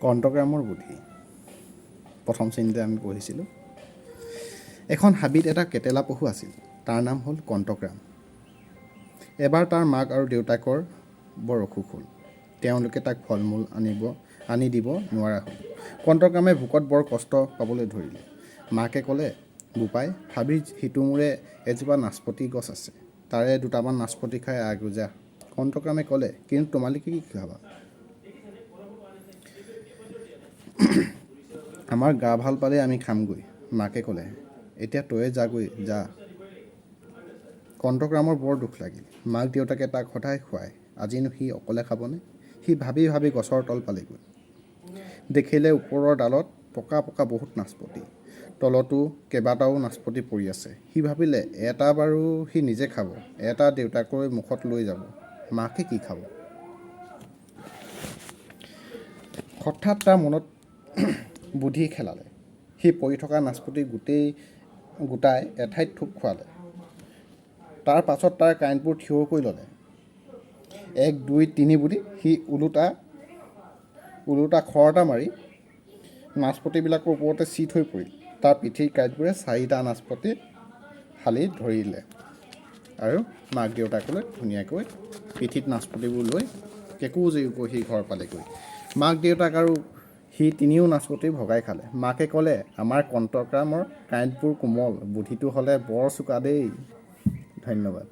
kontakramor বুদ্ধি প্ৰথম শ্ৰেণীতে আমি পঢ়িছিলোঁ। এখন হাবিত এটা কেটেলা পহু আছিল, তাৰ নাম হ'ল kontakram। এবাৰ তাৰ মাক আৰু দেউতাকৰ বৰ অসুখ হ'ল। তেওঁলোকে তাক ফল মূল আনি দিব নোৱাৰা হ'ল। kontakrame ভোকত বৰ কষ্ট পাবলৈ ধৰিলে। মাকে ক'লে, বোপাই, হাবিৰ সিটো মূৰে এজোপা নাচপতি গছ আছে, তাৰে দুটামান নাচপতি খাই যা। kontakrame ক'লে, কিন্তু তোমালোকে কি খাবা? আমাৰ গা ভাল পালে আমি খামগৈ। মাকে ক'লে, এতিয়া তয়ে যাগৈ, যা। kontakramৰ বৰ দুখ লাগিল। মাক দেউতাকে তাক সদায় খুৱায়, আজিনো সি অকলে খাবনে? সি ভাবি ভাবি গছৰ তল পালেগৈ। দেখিলে ওপৰৰ ডালত পকা পকা বহুত নাচপতি, তলতো কেইবাটাও নাচপতি পৰি আছে। সি ভাবিলে, এটা বাৰু সি নিজে খাব, এটা দেউতাকৈ মুখত লৈ যাব, মাকে কি খাব? হঠাৎ তাৰ মনত বুদ্ধি খেলালে। সি পৰি থকা নাচপতি গোটাই এঠাইত থোপ খোৱালে। তাৰ পাছত তাৰ কাঁইটবোৰ থিয় কৰি ল'লে। 1, 2, 3 বুলি সি ওলোটা খৰটা মাৰি নাচপতিবিলাকৰ ওপৰতে চিত হৈ পৰিল। তাৰ পিঠিৰ কাঁইটবোৰে 4টা নাচপতি ফালি ধৰিলে আৰু মাক দেউতাকলৈ ধুনীয়াকৈ পিঠিত নাচপতিবোৰ লৈ কেকো জয়ীকৈ সি ঘৰ পালেগৈ। মাক দেউতাক আৰু সি তিনিও নাচপতি ভগাই খালে। মাকে ক'লে, আমাৰ kontakramৰ কাঁইটবোৰ কোমল, বুদ্ধিটো হ'লে বৰ চোকা দেই। ধন্যবাদ।